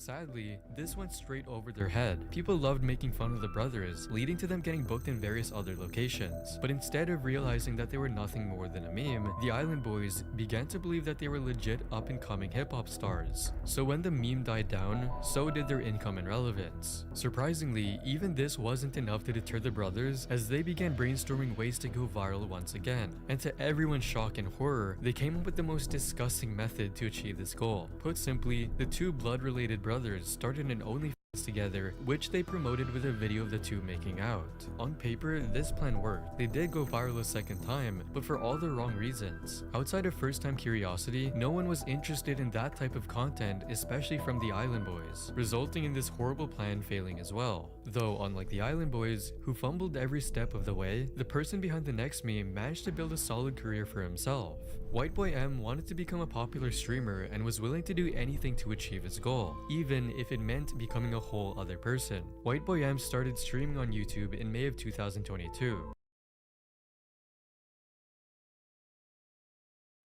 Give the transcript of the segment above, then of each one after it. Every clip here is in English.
Sadly, this went straight over their head. People loved making fun of the brothers, leading to them getting booked in various other locations. But instead of realizing that they were nothing more than a meme, the Island Boys began to believe that they were legit up-and-coming hip-hop stars. So when the meme died down, so did their income and relevance. Surprisingly, even this wasn't enough to deter the brothers, as they began brainstorming ways to go viral once again. And to everyone's shock and horror, they came up with the most disgusting method to achieve this goal. Put simply, the two blood-related brothers started an OnlyFans together, which they promoted with a video of the two making out. On paper, this plan worked. They did go viral a second time, but for all the wrong reasons. Outside of first-time curiosity, no one was interested in that type of content, especially from the Island Boys, resulting in this horrible plan failing as well. Though, unlike the Island Boys, who fumbled every step of the way, the person behind the next meme managed to build a solid career for himself. White Boy M wanted to become a popular streamer and was willing to do anything to achieve his goal, even if it meant becoming a whole other person. White Boy M started streaming on YouTube in May of 2022.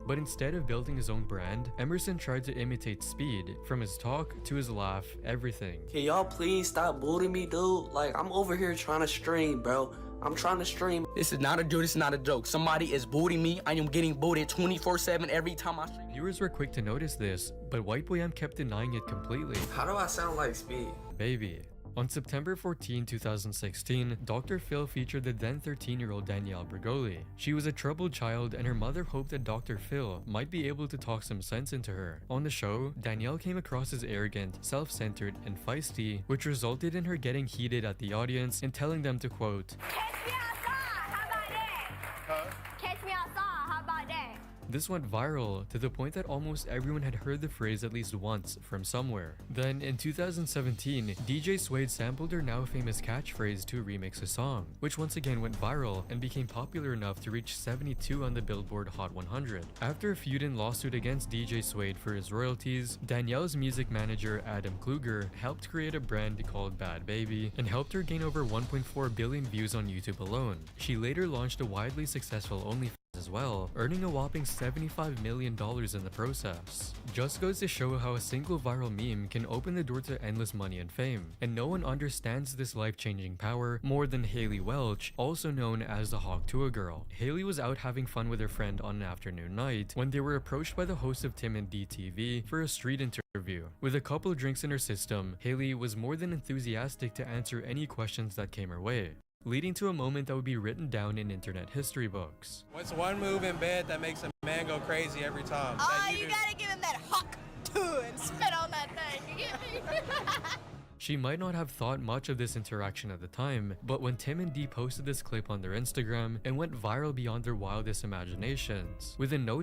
But instead of building his own brand, Emerson tried to imitate Speed. From his talk to his laugh, everything. Can y'all please stop bullying me, dude? Like, I'm over here trying to stream, bro. I'm trying to stream. This is not a joke, this is not a joke. Somebody is booting me. I am getting booted 24/7 every time I stream. Viewers were quick to notice this, but White Boy M kept denying it completely. How do I sound like Speed? Baby. On September 14, 2016, Dr. Phil featured the then 13-year-old Danielle Bregoli. She was a troubled child and her mother hoped that Dr. Phil might be able to talk some sense into her. On the show, Danielle came across as arrogant, self-centered, and feisty, which resulted in her getting heated at the audience and telling them to quote, "Catch me outside, how about that? Huh? Catch me outside, how about that?" This went viral to the point that almost everyone had heard the phrase at least once from somewhere. Then in 2017, DJ Suede sampled her now famous catchphrase to remix a song, which once again went viral and became popular enough to reach 72 on the Billboard Hot 100. After a feud and lawsuit against DJ Suede for his royalties, Danielle's music manager Adam Kluger helped create a brand called Bad Baby and helped her gain over 1.4 billion views on YouTube alone. She later launched a widely successful OnlyFans as well, earning a whopping $75 million in the process. Just goes to show how a single viral meme can open the door to endless money and fame, and no one understands this life-changing power more than Haley Welch, also known as the Hawk Tuah Girl. Haley was out having fun with her friend on an afternoon night when they were approached by the host of Tim and D TV for a street interview. With a couple drinks in her system, Haley was more than enthusiastic to answer any questions that came her way, leading to a moment that would be written down in internet history books. What's one move in bed that makes a man go crazy every time? Oh, you gotta give him that Hawk Tuah and spit on that thing, you get me? She might not have thought much of this interaction at the time, but when Tim and Dee posted this clip on their Instagram, it went viral beyond their wildest imaginations. Within no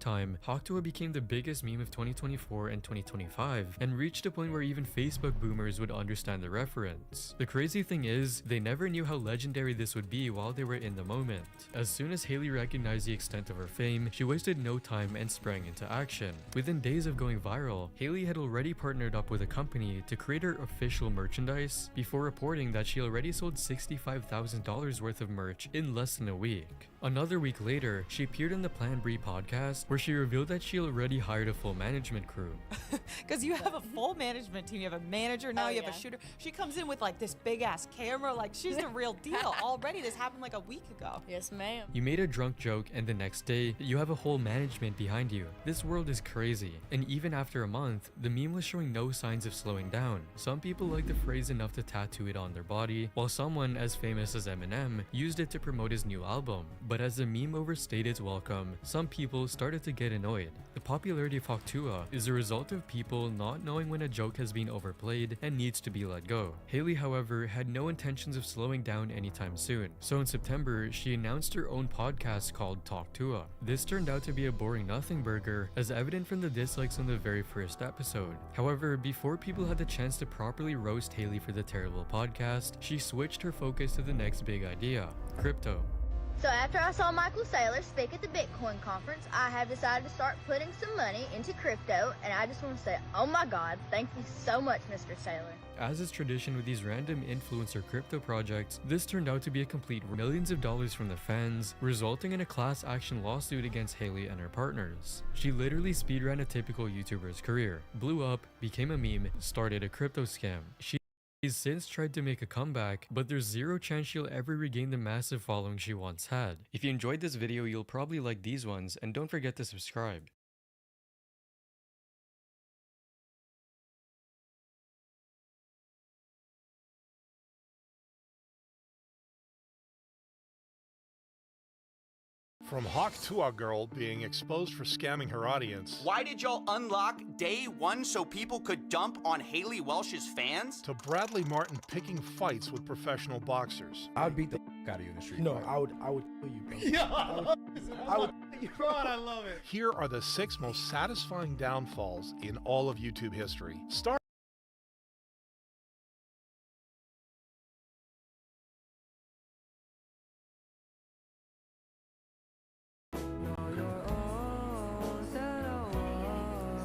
time, Hawk Tuah became the biggest meme of 2024 and 2025 and reached a point where even Facebook boomers would understand the reference. The crazy thing is, they never knew how legendary this would be while they were in the moment. As soon as Haley recognized the extent of her fame, she wasted no time and sprang into action. Within days of going viral, Haley had already partnered up with a company to create her official merchandise before reporting that she already sold $65,000 worth of merch in less than a week. Another week later, she appeared on the Plan Bri podcast where she revealed that she already hired a full management crew. Because you have a full management team, you have a manager, now you have a shooter. She comes in with like this big ass camera, like she's the real deal. Already this happened like a week ago. Yes, ma'am. You made a drunk joke and the next day, you have a whole management behind you. This world is crazy. And even after a month, the meme was showing no signs of slowing down. Some people liked the phrase enough to tattoo it on their body, while someone as famous as Eminem used it to promote his new album. But as the meme overstayed its welcome, some people started to get annoyed. The popularity of Hawk Tuah is a result of people not knowing when a joke has been overplayed and needs to be let go. Haley, however, had no intentions of slowing down anytime soon. So in September, she announced her own podcast called Talk Tuah. This turned out to be a boring nothing burger, as evident from the dislikes on the very first episode. However, before people had the chance to properly roast Haley for the terrible podcast, she switched her focus to the next big idea: crypto. So after I saw Michael Saylor speak at the Bitcoin conference, I have decided to start putting some money into crypto, and I just want to say, oh my God, thank you so much, Mr. Saylor. As is tradition with these random influencer crypto projects, this turned out to be a complete millions of dollars from the fans, resulting in a class action lawsuit against Hailey and her partners. She literally speedran a typical YouTuber's career, blew up, became a meme, started a crypto scam. She's since tried to make a comeback, but there's zero chance she'll ever regain the massive following she once had. If you enjoyed this video, you'll probably like these ones, and don't forget to subscribe. From Hawk Tuah Girl being exposed for scamming her audience, Why did y'all unlock day one so people could dump on Hailey Welch's fans? to Bradley Martin picking fights with professional boxers. I would beat the out of you in the street. No, fight. I would kill you, bro. Yeah. I would kill you. God, I love it. Here are the 6 most satisfying downfalls in all of YouTube history. Start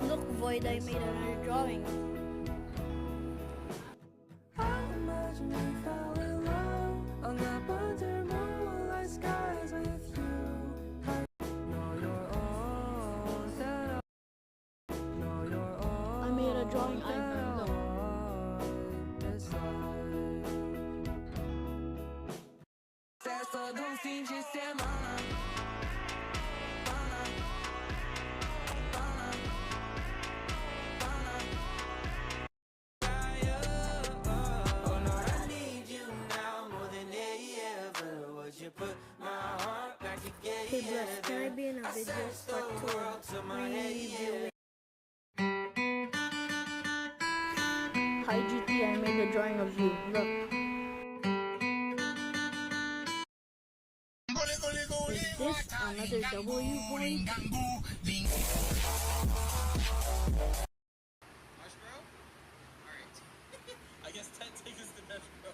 Look, Void, I made another drawing. I made a drawing. Hey, Bless, can I be in a video part 2? Hi, GT, I made a drawing of you. Look. Is this another W, boy? I guess 10 take is the best, bro.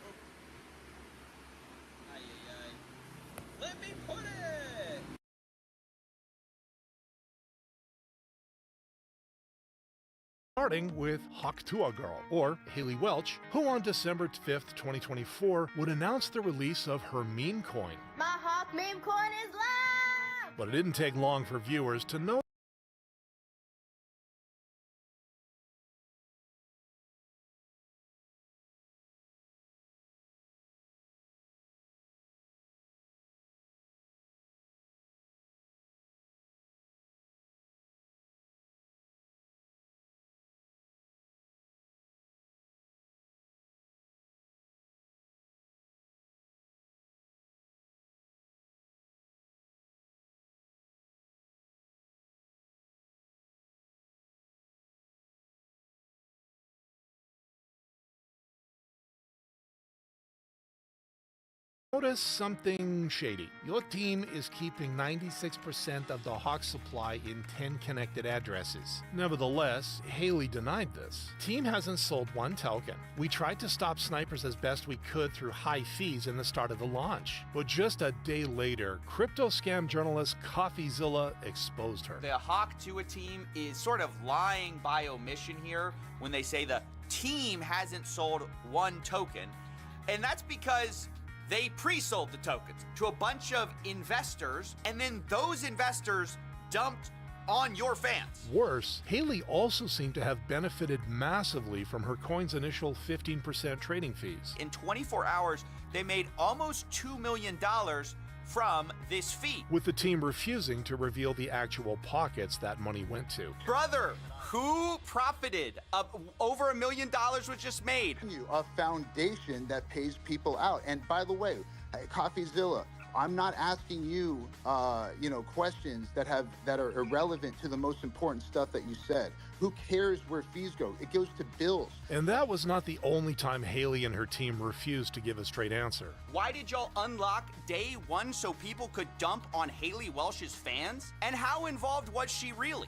Ay, ay, ay. Let me put it! Starting with Hawk Tuah Girl, or Hailey Welch, who on December 5th, 2024, would announce the release of her meme coin. My Hawk meme coin is live! But it didn't take long for viewers to know notice something shady. Your team is keeping 96% of the Hawk supply in 10 connected addresses. Nevertheless, Hailey denied this. Team hasn't sold one token. We tried to stop snipers as best we could through high fees in the start of the launch. But just a day later, crypto scam journalist CoffeeZilla exposed her. The Hawk Tuah team is sort of lying by omission here when they say the team hasn't sold one token. And that's because they pre-sold the tokens to a bunch of investors, and then those investors dumped on your fans. Worse, Hailey also seemed to have benefited massively from her coin's initial 15% trading fees. In 24 hours, they made almost $2 million from this fee. With the team refusing to reveal the actual pockets that money went to. Brother, who profited? Over $1 million was just made. A foundation that pays people out. And by the way, CoffeeZilla, I'm not asking you, questions that are irrelevant to the most important stuff that you said. Who cares where fees go? It goes to bills. And that was not the only time Haley and her team refused to give a straight answer. Why did y'all unlock day one so people could dump on Haley Welsh's fans? And how involved was she really?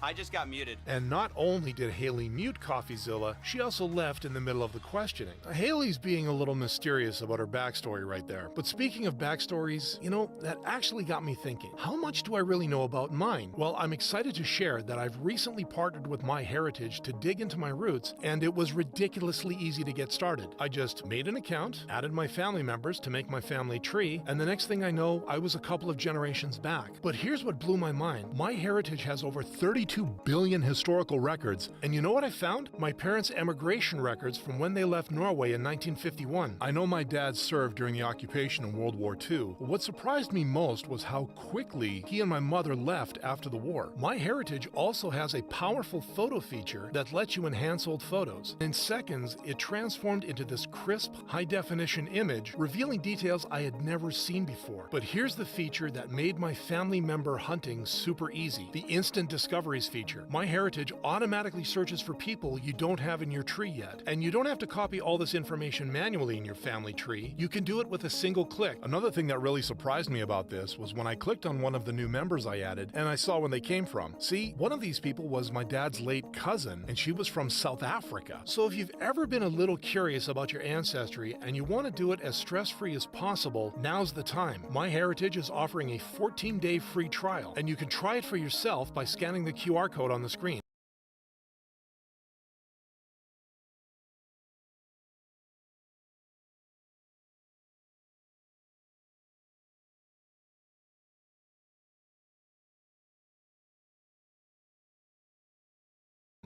I just got muted. And not only did Haley mute CoffeeZilla, she also left in the middle of the questioning. Haley's being a little mysterious about her backstory right there. But speaking of backstories, you know, that actually got me thinking, how much do I really know about mine? Well, I'm excited to share that I've recently partnered with MyHeritage to dig into my roots, and it was ridiculously easy to get started. I just made an account, added my family members to make my family tree, and the next thing I know, I was a couple of generations back. But here's what blew my mind. MyHeritage has over 32 billion historical records, and you know what I found? My parents' emigration records from when they left Norway in 1951. I know my dad served during the occupation in World War II. What surprised me most was how quickly he and my mother left after the war. MyHeritage also has a powerful photo feature that lets you enhance old photos. In seconds, it transformed into this crisp, high-definition image, revealing details I had never seen before. But here's the feature that made my family member hunting super easy: the instant discoveries feature. MyHeritage automatically searches for people you don't have in your tree yet, and you don't have to copy all this information manually in your family tree. You can do it with a single click. Another thing that really surprised me about this was when I clicked on one of the new members I added, and I saw where they came from. See, one of these people was my dad's late cousin, and she was from South Africa. So if you've ever been a little curious about your ancestry and you want to do it as stress-free as possible, now's the time. MyHeritage is offering a 14-day free trial, and you can try it for yourself by scanning the QR code on the screen.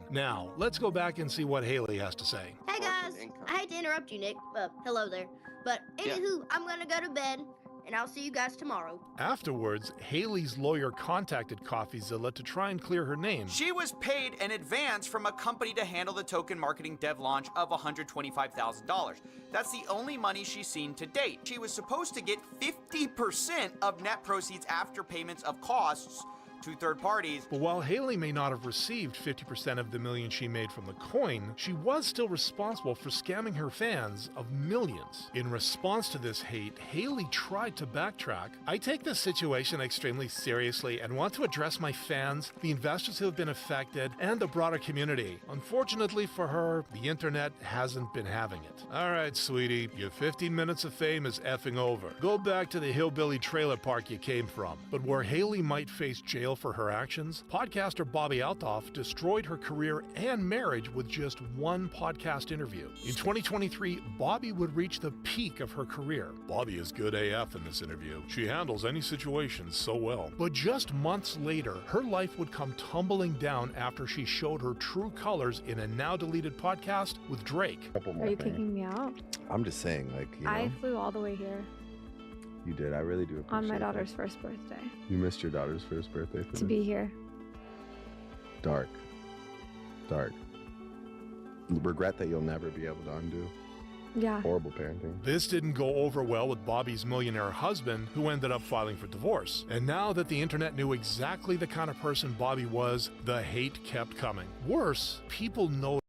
Now, let's go back and see what Haley has to say. Hey guys, I hate to interrupt you, Nick. Hello there. But anywho, I'm gonna go to bed, and I'll see you guys tomorrow. Afterwards, Haley's lawyer contacted CoffeeZilla to try and clear her name. She was paid an advance from a company to handle the token marketing dev launch of $125,000. That's the only money she's seen to date. She was supposed to get 50% of net proceeds after payments of costs to third parties. But while Haley may not have received 50% of the million she made from the coin, she was still responsible for scamming her fans of millions. In response to this hate, Haley tried to backtrack. I take this situation extremely seriously and want to address my fans, the investors who have been affected, and the broader community. Unfortunately for her, the internet hasn't been having it. Alright, sweetie, your 15 minutes of fame is effing over. Go back to the hillbilly trailer park you came from. But where Haley might face jail for her actions, podcaster Bobby Althoff destroyed her career and marriage with just one podcast interview. In 2023, Bobby would reach the peak of her career. Bobby is good AF in this interview. She handles any situation so well. But just months later, her life would come tumbling down after she showed her true colors in a now-deleted podcast with Drake. Are you kicking me out? I'm just saying, like, you know. I flew all the way here. You did. I really do appreciate on my daughter's that. first birthday. You missed your daughter's first birthday for To be here. Dark. Dark. Regret that you'll never be able to undo. Yeah. Horrible parenting. This didn't go over well with Bobby's millionaire husband, who ended up filing for divorce. And now that the internet knew exactly the kind of person Bobby was, the hate kept coming. Worse, people noticed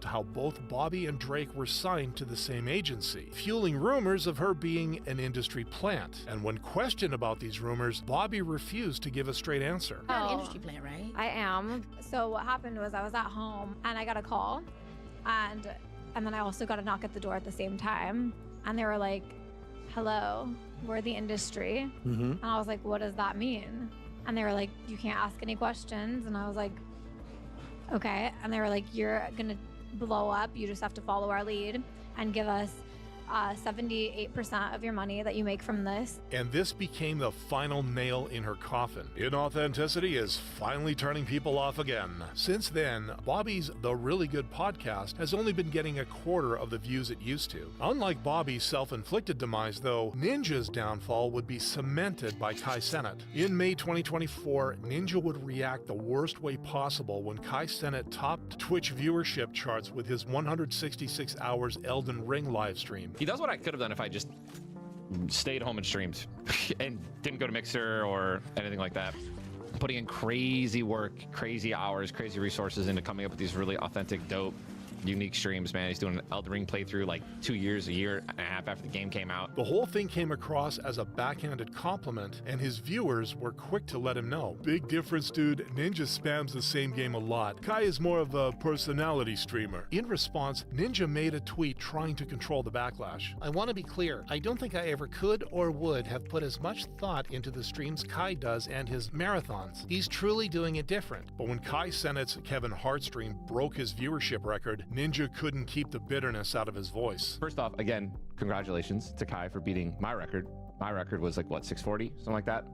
how both Bobby and Drake were signed to the same agency, fueling rumors of her being an industry plant. And when questioned about these rumors, Bobby refused to give a straight answer. You're an industry plant, right? I am. So what happened was I was at home and I got a call, and then I also got a knock at the door at the same time, and they were like, "Hello, we're the industry." And I was like, "What does that mean?" And they were like, "You can't ask any questions." And I was like, "Okay." And they were like, "You're gonna blow up. You just have to follow our lead and give us 78% of your money that you make from this." And this became the final nail in her coffin. Inauthenticity is finally turning people off again. Since then, Bobby's The Really Good podcast has only been getting a quarter of the views it used to. Unlike Bobby's self-inflicted demise, though, Ninja's downfall would be cemented by Kai Cenat. In May 2024, Ninja would react the worst way possible when Kai Cenat topped Twitch viewership charts with his 166 hours Elden Ring livestream. He does what I could have done if I just stayed home and streamed and didn't go to Mixer or anything like that. putting in crazy work, crazy hours, crazy resources into coming up with these really authentic, dope, unique streams, man. He's doing an Elden Ring playthrough like 2 years, a year and a half after the game came out. The whole thing came across as a backhanded compliment, and his viewers were quick to let him know. Big difference, dude. Ninja spams the same game a lot. Kai is more of a personality streamer. In response, Ninja made a tweet trying to control the backlash. I want to be clear. I don't think I ever could or would have put as much thought into the streams Kai does and his marathons. He's truly doing it different. But when Kai Cenat's Kevin Hart stream broke his viewership record, Ninja couldn't keep the bitterness out of his voice. First off, again, congratulations to Kai for beating my record. My record was like, what, 640? Something like that.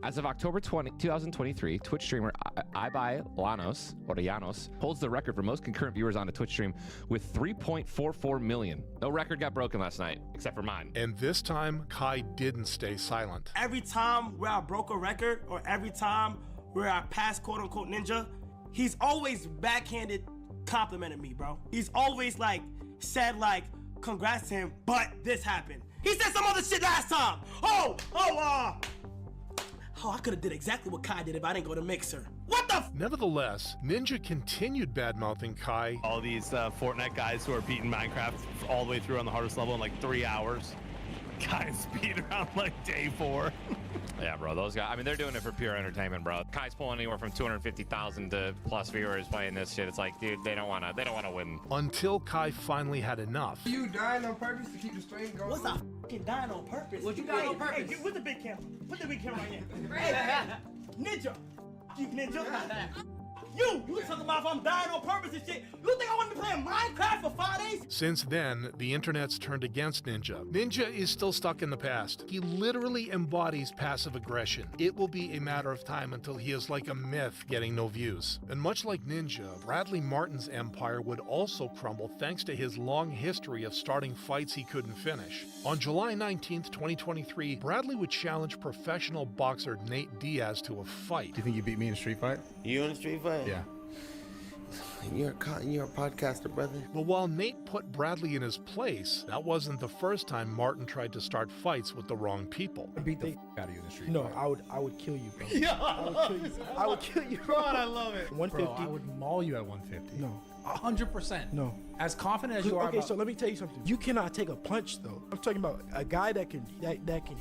As of October 2023, Twitch streamer Ibai Llanos holds the record for most concurrent viewers on a Twitch stream with 3.44 million. No record got broken last night, except for mine. And this time, Kai didn't stay silent. Every time where I broke a record, or every time where I passed quote-unquote Ninja, he's always backhanded complimented me, bro. He's always like said like congrats to him, but this happened. He said some other shit last time. I could have did exactly what Kai did if I didn't go to Mixer. What the Nevertheless, Ninja continued bad-mouthing Kai. All these Fortnite guys who are beating Minecraft all the way through on the hardest level in like 3 hours. Kai's beating around like day 4. Yeah, bro, those guys, I mean, they're doing it for pure entertainment, bro. Kai's pulling anywhere from 250,000 to plus viewers playing this shit. It's like, dude, they don't want to win. Until Kai finally had enough. You dying on purpose to keep the stream going? What's I fucking dying on purpose? What you dying on purpose? Hey, put the big camera. Put the big camera right here. Hey, Ninja. You Ninja. You talking about if I'm dying on purpose and shit. You think I want to be playing Minecraft for 5 days? Since then, the internet's turned against Ninja. Ninja is still stuck in the past. He literally embodies passive aggression. It will be a matter of time until he is like a myth getting no views. And much like Ninja, Bradley Martin's empire would also crumble thanks to his long history of starting fights he couldn't finish. On July 19th, 2023, Bradley would challenge professional boxer Nate Diaz to a fight. Do you think you beat me in a street fight? You in a street fight? Yeah. You're a podcaster, brother. But while Nate put Bradley in his place, that wasn't the first time Martin tried to start fights with the wrong people. I beat the out of you in the street. No, I would kill you, bro. Yeah. I would kill you, bro. God, I love it. 150. Bro, I would maul you at 150. No. 100%. No. As confident as you are. Okay, so let me tell you something. You cannot take a punch though. I'm talking about a guy that can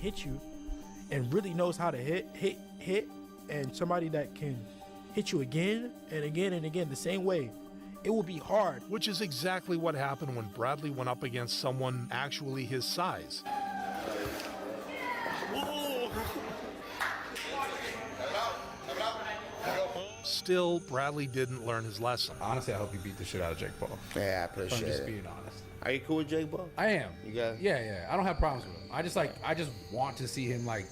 hit you and really knows how to hit, and somebody that can hit you again and again and again the same way. It will be hard. Which is exactly what happened when Bradley went up against someone actually his size. Still, Bradley didn't learn his lesson. Honestly, I hope you beat the shit out of Jake Paul. Yeah, I appreciate it. I'm just being honest. Are you cool with Jake Paul? I am. You got? Yeah. I don't have problems with him. I just want to see him like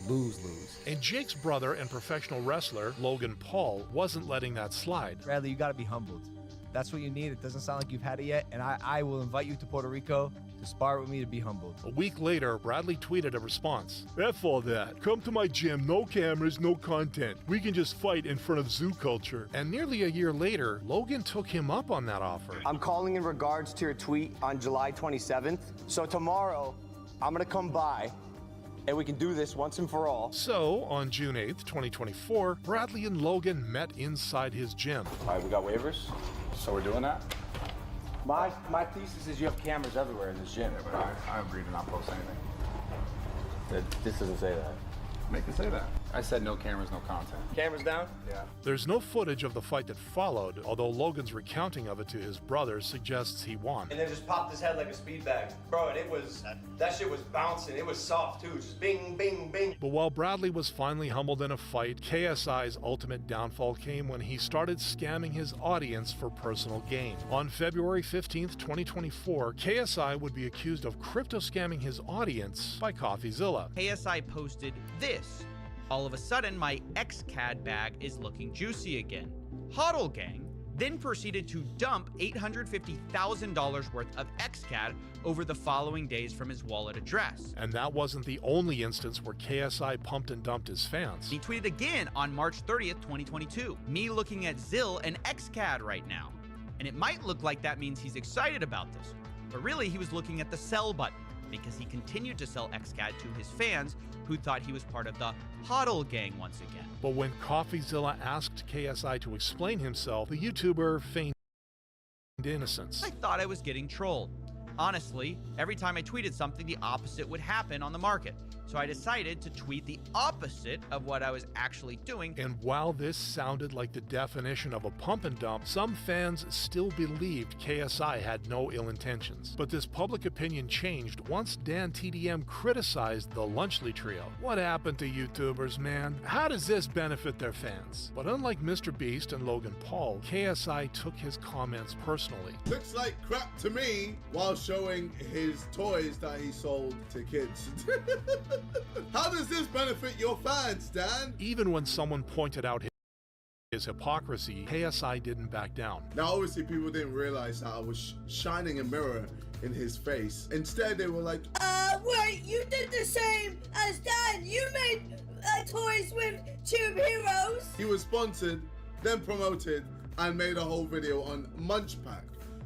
lose. And Jake's brother and professional wrestler, Logan Paul, wasn't letting that slide. Bradley, you gotta be humbled. That's what you need. It doesn't sound like you've had it yet, and I will invite you to Puerto Rico to spar with me to be humbled. A week later, Bradley tweeted a response. F all that. Come to my gym, no cameras, no content. We can just fight in front of zoo culture. And nearly a year later, Logan took him up on that offer. I'm calling in regards to your tweet on July 27th. So tomorrow, I'm gonna come by and we can do this once and for all. So, on June 8th, 2024, Bradley and Logan met inside his gym. All right, we got waivers, so we're doing that. My thesis is you have cameras everywhere in this gym. Yeah, but I agree to not post anything. This doesn't say that. Make it say that. I said no cameras, no content. Cameras down? Yeah. There's no footage of the fight that followed, although Logan's recounting of it to his brother suggests he won. And then just popped his head like a speed bag. Bro, and that shit was bouncing. It was soft too, just bing, bing, bing. But while Bradley was finally humbled in a fight, KSI's ultimate downfall came when he started scamming his audience for personal gain. On February 15th, 2024, KSI would be accused of crypto scamming his audience by CoffeeZilla. KSI posted this. All of a sudden, my XCAD bag is looking juicy again. Huddle Gang then proceeded to dump $850,000 worth of XCAD over the following days from his wallet address. And that wasn't the only instance where KSI pumped and dumped his fans. He tweeted again on March 30th, 2022. Me looking at Zill and XCAD right now. And it might look like that means he's excited about this, but really he was looking at the sell button. because he continued to sell XCAD to his fans who thought he was part of the HODL gang once again. But when CoffeeZilla asked KSI to explain himself, the YouTuber feigned innocence. I thought I was getting trolled. Honestly, every time I tweeted something, the opposite would happen on the market. So I decided to tweet the opposite of what I was actually doing. And while this sounded like the definition of a pump and dump, some fans still believed KSI had no ill intentions. But this public opinion changed once Dan TDM criticized the Lunchley Trio. What happened to YouTubers, man? How does this benefit their fans? But unlike Mr. Beast and Logan Paul, KSI took his comments personally. Looks like crap to me while showing his toys that he sold to kids. How does this benefit your fans, Dan? Even when someone pointed out his hypocrisy, KSI didn't back down. Now, obviously, people didn't realize that I was shining a mirror in his face. Instead, they were like, wait, you did the same as Dan. You made toys with Tube Heroes. He was sponsored, then promoted, and made a whole video on Munch Pack,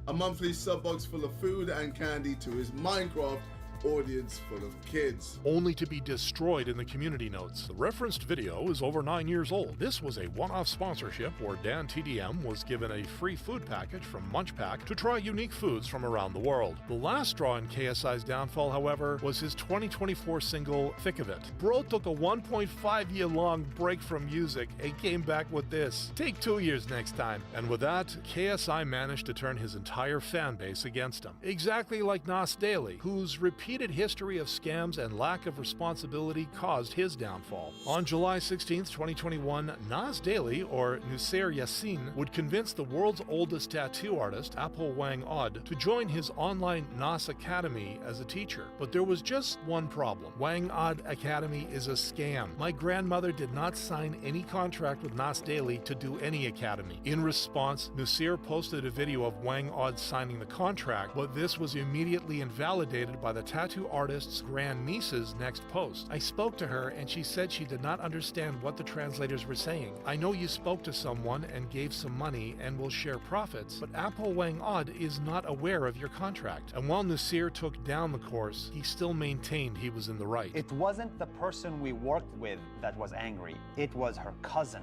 a monthly sub box full of food and candy to his Minecraft audience full of kids. Only to be destroyed in the community notes. The referenced video is over 9 years old. This was a one-off sponsorship where Dan TDM was given a free food package from Munchpack to try unique foods from around the world. The last straw in KSI's downfall, however, was his 2024 single, Thick of It. Bro took a 1.5-year-long break from music and came back with this. Take 2 years next time. And with that, KSI managed to turn his entire fan base against him. Exactly like Nas Daily, whose repeated history of scams and lack of responsibility caused his downfall. On July 16, 2021, Nas Daily, or Nusseir Yassin, would convince the world's oldest tattoo artist, Apple Wang Odd, to join his online Nas Academy as a teacher. But there was just one problem. Wang Odd Academy is a scam. My grandmother did not sign any contract with Nas Daily to do any academy. In response, Nusseir posted a video of Wang Odd signing the contract, but this was immediately invalidated by the tattoo artist's grandniece's next post. I spoke to her and she said she did not understand what the translators were saying. I know you spoke to someone and gave some money and will share profits, but Apple Wang Odd is not aware of your contract. And while Nusseir took down the course, he still maintained he was in the right. It wasn't the person we worked with that was angry. It was her cousin,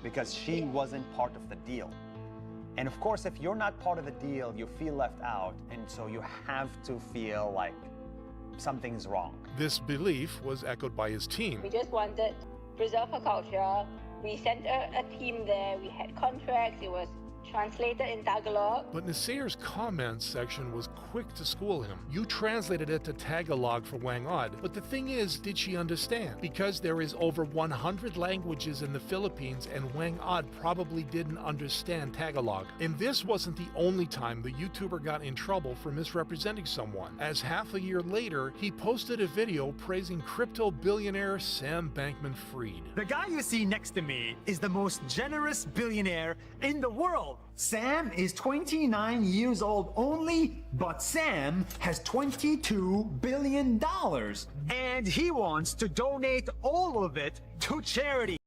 because she wasn't part of the deal. And of course, if you're not part of the deal, you feel left out, and so you have to feel like something's wrong. This belief was echoed by his team. We just wanted to preserve her culture. We sent a team there. We had contracts. It was translated in Tagalog. But Nusseir's comments section was quick to school him. You translated it to Tagalog for Wang Odd, but the thing is, did she understand? Because there is over 100 languages in the Philippines and Wang Odd probably didn't understand Tagalog. And this wasn't the only time the YouTuber got in trouble for misrepresenting someone, as half a year later, he posted a video praising crypto billionaire Sam Bankman-Fried. The guy you see next to me is the most generous billionaire in the world. Sam is 29 years old only, but Sam has $22 billion. And he wants to donate all of it to charity.